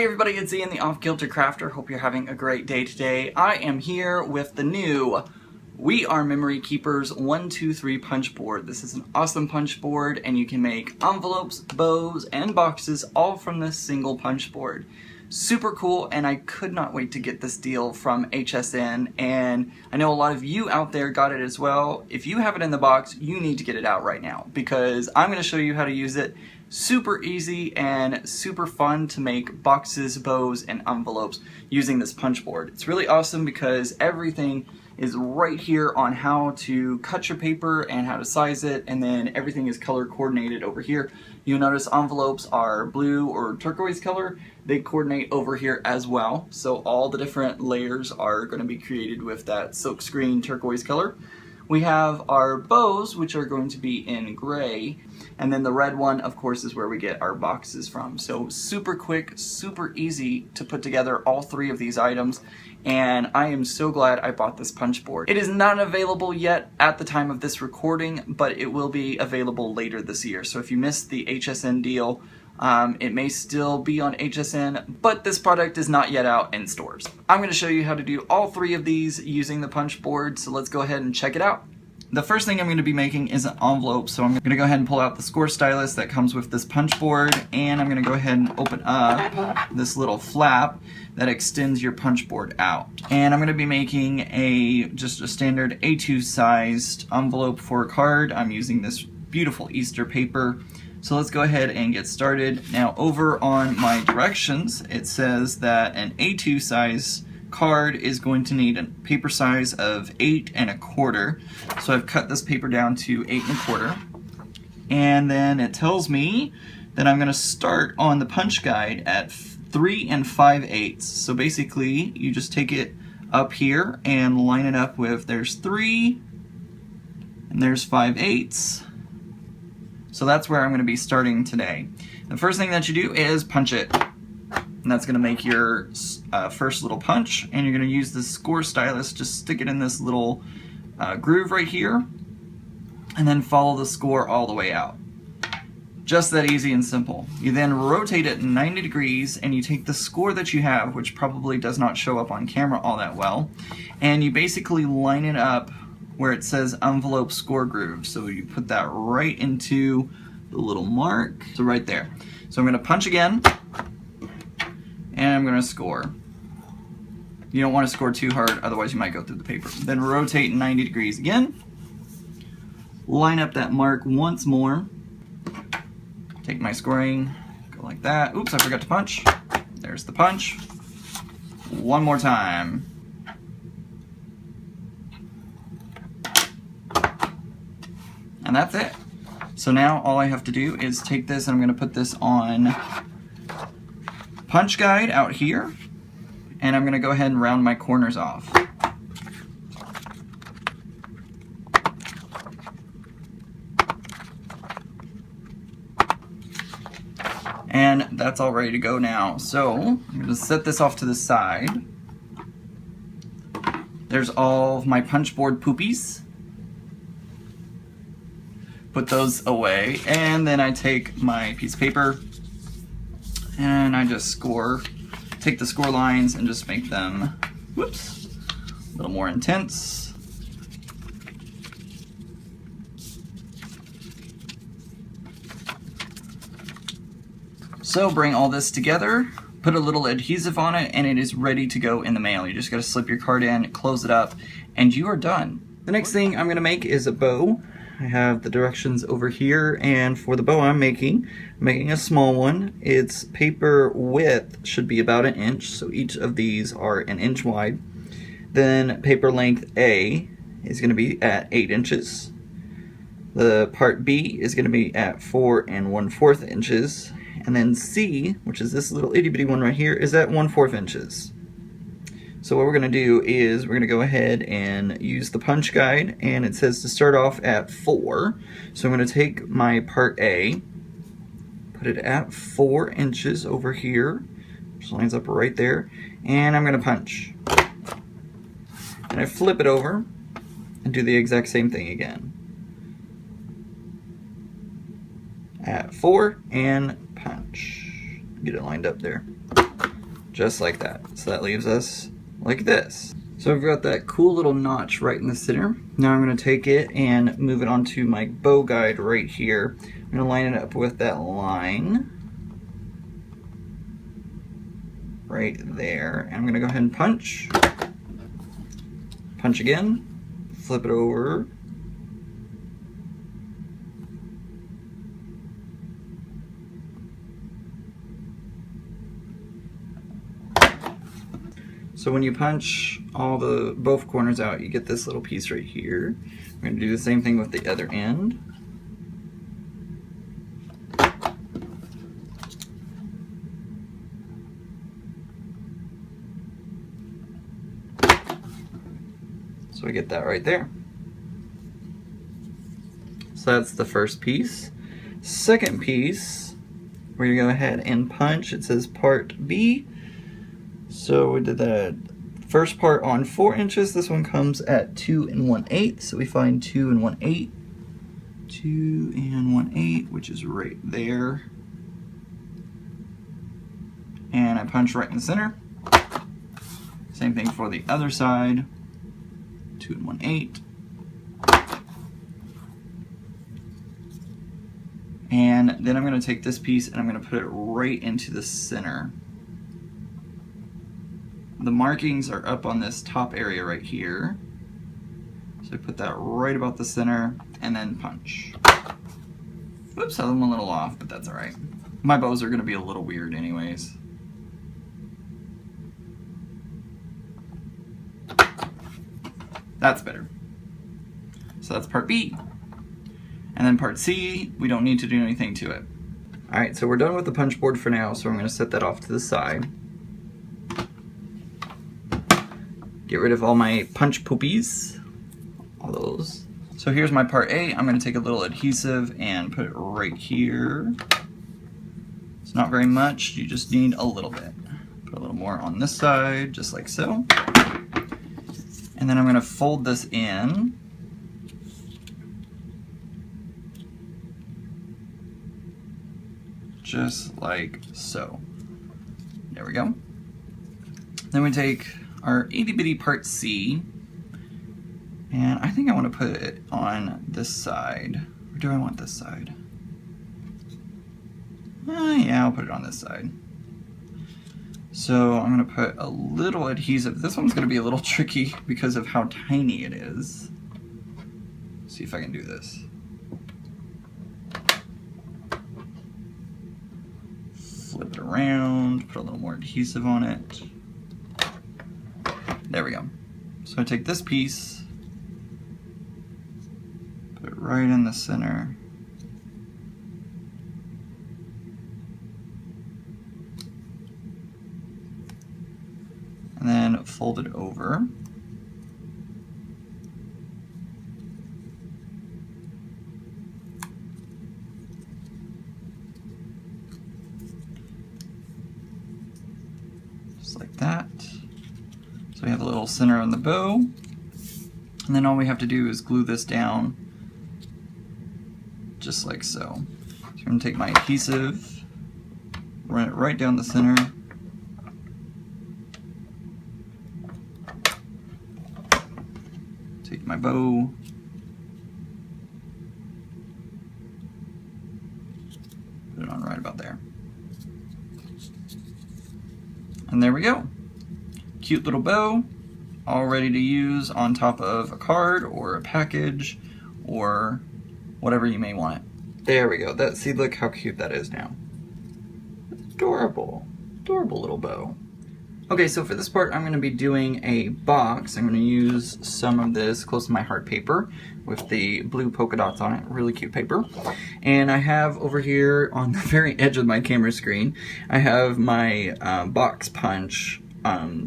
Hi everybody, it's Ian the Off Kilter Crafter. Hope you're having a great day today. I am here with the new We Are Memory Keepers 123 punch board. This is an awesome punch board and you can make envelopes, bows, and boxes all from this single punch board. Super cool, and I could not wait to get this deal from HSN, and I know a lot of you out there got it as well. If you have it in the box, you need to get it out right now because I'm going to show you how to use it. Super easy and super fun to make boxes, bows, and envelopes using this punch board. It's really awesome because everything is right here on how to cut your paper and how to size it, and then everything is color coordinated over here. You'll notice envelopes are blue or turquoise color. They coordinate over here as well. So all the different layers are going to be created with that silkscreen turquoise color. We have our bows, which are going to be in gray, and then the red one, of course, is where we get our boxes from. So super quick, super easy to put together all three of these items, and I am so glad I bought this punch board. It is not available yet at the time of this recording, but it will be available later this year. So if you missed the HSN deal, it may still be on HSN, but this product is not yet out in stores. I'm going to show you how to do all three of these using the punch board, so let's go ahead and check it out. The first thing I'm going to be making is an envelope, so I'm going to go ahead and pull out the score stylus that comes with this punch board, and I'm going to go ahead and open up this little flap that extends your punch board out. And I'm going to be making just a standard A2 sized envelope for a card. I'm using this beautiful Easter paper. So let's go ahead and get started. Now over on my directions, it says that an A2 size card is going to need a paper size of 8 1/4. So I've cut this paper down to 8 1/4. And then it tells me that I'm going to start on the punch guide at 3 5/8. So basically you just take it up here and line it up with, there's 3 and there's 5/8. So that's where I'm going to be starting today. The first thing that you do is punch it. And that's going to make your first little punch. And you're going to use this score stylus, just stick it in this little groove right here. And then follow the score all the way out. Just that easy and simple. You then rotate it 90 degrees and you take the score that you have, which probably does not show up on camera all that well, and you basically line it up where it says envelope score groove. So you put that right into the little mark, so right there. So I'm going to punch again, and I'm going to score. You don't want to score too hard, otherwise you might go through the paper. Then rotate 90 degrees again, line up that mark once more, take my scoring, go like that. Oops, I forgot to punch. There's the punch. One more time. And that's it. So now all I have to do is take this, and I'm going to put this on punch guide out here, and I'm going to go ahead and round my corners off. And that's all ready to go now. So I'm going to set this off to the side. There's all of my punch board poopies. Put those away, and then I take my piece of paper and I just take the score lines and just make them, whoops, a little more intense. So bring all this together, put a little adhesive on it, and it is ready to go in the mail. You just gotta slip your card in, close it up, and you are done. The next thing I'm gonna make is a bow. I have the directions over here, and for the bow I'm making a small one. Its paper width should be about 1 inch, so each of these are 1 inch wide. Then paper length A is going to be at 8 inches. The part B is going to be at 4 1/4 inches, and then C, which is this little itty bitty one right here, is at 1/4 inches. So what we're going to do is we're going to go ahead and use the punch guide, and it says to start off at 4. So I'm going to take my part A, put it at 4 inches over here, which lines up right there, and I'm going to punch. And I flip it over and do the exact same thing again. At 4 and punch. Get it lined up there. just like that. So that leaves us like this. So I've got that cool little notch right in the center. Now I'm going to take it and move it onto my bow guide right here. I'm going to line it up with that line right there. And I'm going to go ahead and punch. Punch again. Flip it over. So when you punch both corners out, you get this little piece right here. We're going to do the same thing with the other end. So we get that right there. So that's the first piece. Second piece, we're going to go ahead and punch. It says part B. So we did the first part on 4 inches. This one comes at 2 1/8. So we find 2 1/8, 2 1/8, which is right there. And I punch right in the center. Same thing for the other side. 2 1/8. And then I'm going to take this piece and I'm going to put it right into the center. The markings are up on this top area right here. So I put that right about the center and then punch. Oops, I'm a little off, but that's alright. My bows are going to be a little weird anyways. That's better. So that's part B. And then part C, we don't need to do anything to it. Alright, so we're done with the punch board for now, so I'm going to set that off to the side. Get rid of all my punch poopies, all those. So here's my part A. I'm going to take a little adhesive and put it right here. It's not very much, you just need a little bit. Put a little more on this side, just like so. And then I'm going to fold this in. Just like so. There we go. Then we take our itty bitty part C, and I think I want to put it on this side. Or do I want this side? Yeah, I'll put it on this side. So I'm going to put a little adhesive. This one's going to be a little tricky because of how tiny it is. Let's see if I can do this. Flip it around, put a little more adhesive on it. There we go. So I take this piece, put it right in the center. And then fold it over. Just like that. So we have a little center on the bow, and then all we have to do is glue this down just like so. So I'm going to take my adhesive, run it right down the center, take my bow, put it on right about there. And there we go. Cute little bow, all ready to use on top of a card or a package or whatever you may want it. There we go. See, look how cute that is now. Adorable. Adorable little bow. Okay, so for this part, I'm going to be doing a box. I'm going to use some of this Close to My Heart paper with the blue polka dots on it. Really cute paper. And I have over here on the very edge of my camera screen, I have my box punch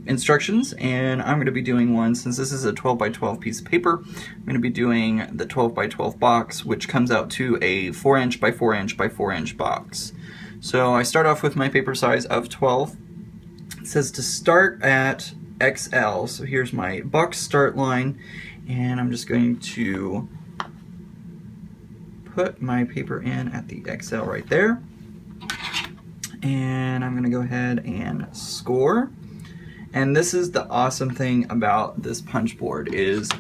instructions, and I'm going to be doing one, since this is a 12 by 12 piece of paper, I'm going to be doing the 12 by 12 box, which comes out to a 4 inch by 4 inch by 4 inch box. So I start off with my paper size of 12. It says to start at XL, so here's my box start line, and I'm just going to put my paper in at the XL right there. And I'm gonna go ahead and score. And this is the awesome thing about this punch board is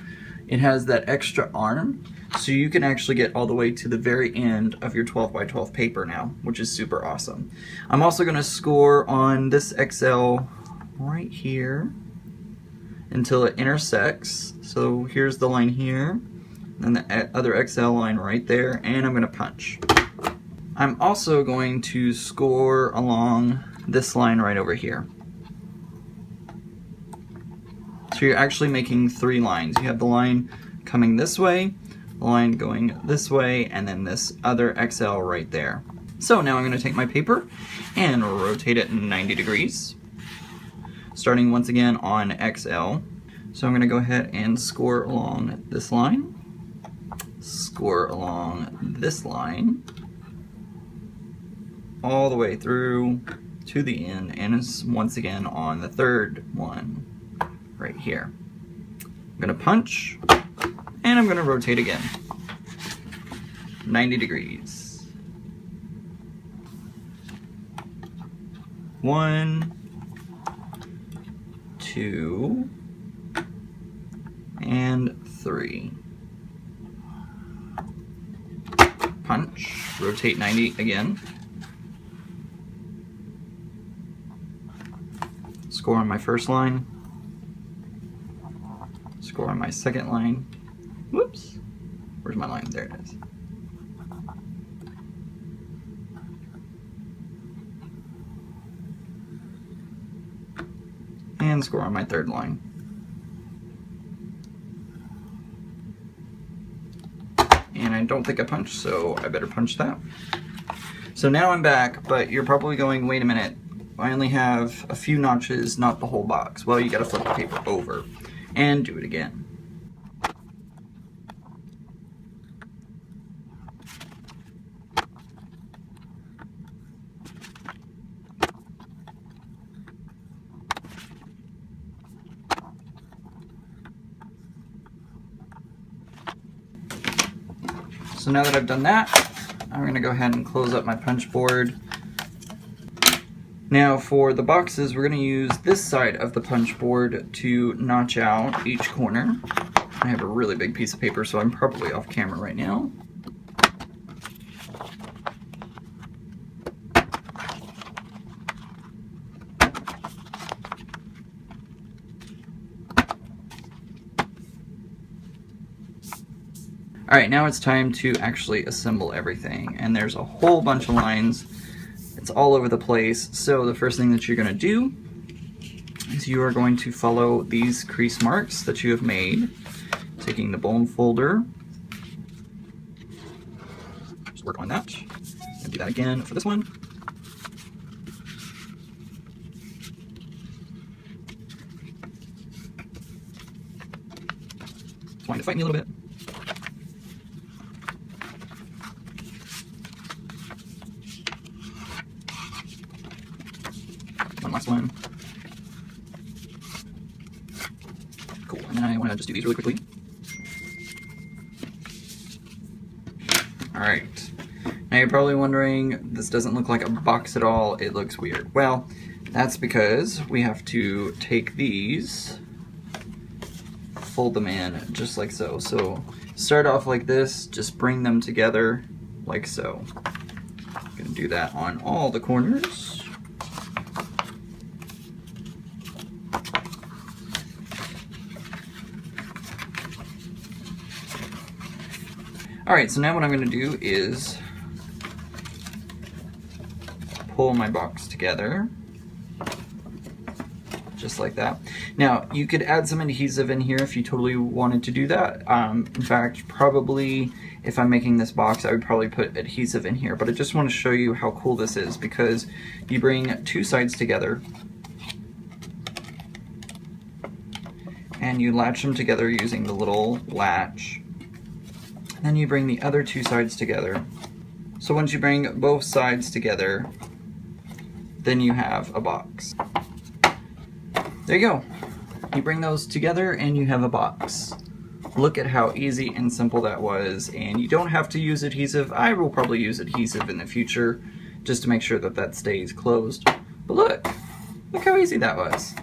it has that extra arm, so you can actually get all the way to the very end of your 12 by 12 paper now, which is super awesome. I'm also gonna score on this XL right here until it intersects. So here's the line here, and the other XL line right there, and I'm gonna punch. I'm also going to score along this line right over here. So you're actually making 3 lines. You have the line coming this way, the line going this way, and then this other XL right there. So now I'm going to take my paper and rotate it 90 degrees, starting once again on XL. So I'm going to go ahead and score along this line, score along this line, all the way through to the end, and it's once again on the third one right here. I'm gonna punch, and I'm gonna rotate again 90 degrees. 1, 2, and 3. Punch, rotate 90 again. Score on my first line, score on my second line. Whoops, where's my line? There it is. And score on my third line. And I don't think I punched, so I better punch that. So now I'm back, but you're probably going, wait a minute, I only have a few notches, not the whole box. Well, you gotta flip the paper over and do it again. So now that I've done that, I'm gonna go ahead and close up my punch board. Now for the boxes, we're going to use this side of the punch board to notch out each corner. I have a really big piece of paper, so I'm probably off camera right now. Alright, now it's time to actually assemble everything, and there's a whole bunch of lines. It's all over the place. So the first thing that you're going to do is you are going to follow these crease marks that you have made, taking the bone folder. Just work on that. And do that again for this one. It's wanting to fight me a little bit. Last one. Cool, and then I want to just do these really quickly. Alright, now you're probably wondering, this doesn't look like a box at all, it looks weird. Well, that's because we have to take these, fold them in just like so. So start off like this, just bring them together like so. I'm going to do that on all the corners. Alright, so now what I'm going to do is pull my box together, just like that. Now, you could add some adhesive in here if you totally wanted to do that. In fact, probably if I'm making this box, I would probably put adhesive in here, but I just want to show you how cool this is because you bring 2 sides together and you latch them together using the little latch. Then you bring the other 2 sides together. So once you bring both sides together, then you have a box. There you go. You bring those together and you have a box. Look at how easy and simple that was, and you don't have to use adhesive. I will probably use adhesive in the future just to make sure that that stays closed. But look how easy that was.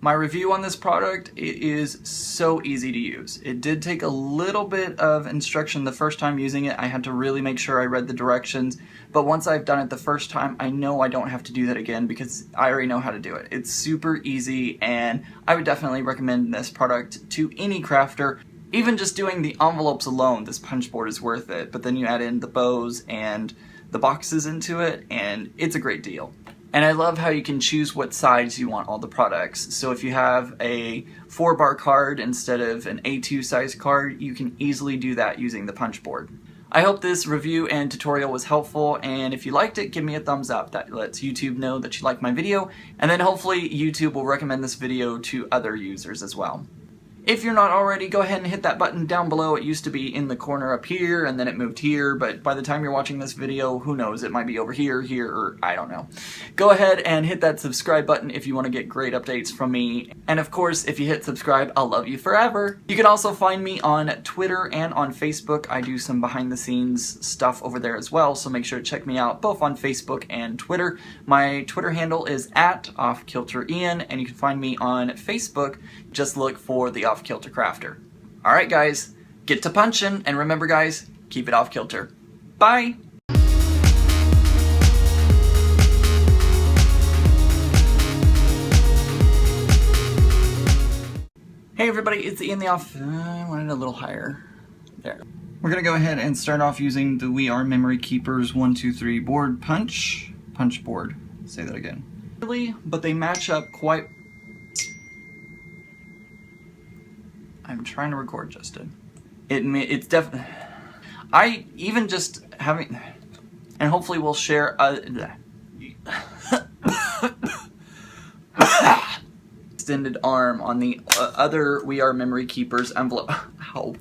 My review on this product, it is so easy to use. It did take a little bit of instruction the first time using it. I had to really make sure I read the directions, but once I've done it the first time, I know I don't have to do that again because I already know how to do it. It's super easy, and I would definitely recommend this product to any crafter. Even just doing the envelopes alone, this punch board is worth it, but then you add in the bows and the boxes into it, and it's a great deal. And I love how you can choose what size you want all the products. So if you have a 4-bar card instead of an A2 size card, you can easily do that using the punch board. I hope this review and tutorial was helpful, and if you liked it, give me a thumbs up. That lets YouTube know that you liked my video, and then hopefully YouTube will recommend this video to other users as well. If you're not already, go ahead and hit that button down below. It used to be in the corner up here, and then it moved here, but by the time you're watching this video, who knows, it might be over here, or I don't know. Go ahead and hit that subscribe button if you want to get great updates from me. And of course, if you hit subscribe, I'll love you forever. You can also find me on Twitter and on Facebook. I do some behind the scenes stuff over there as well, so make sure to check me out both on Facebook and Twitter. My Twitter handle is @OffKilterIan, and you can find me on Facebook. Just look for the Off Kilter Crafter. Alright guys, get to punchin', and remember guys, keep it off kilter. Bye! Hey everybody, it's Ian the Off... I wanted it a little higher. There. We're gonna go ahead and start off using the We Are Memory Keepers 1, 2, 3 board punch board. Say that again. Really, but they match up quite... I'm trying to record, Justin. It's definitely... I even just having... And hopefully we'll share... extended arm on the other We Are Memory Keepers envelope. Ow.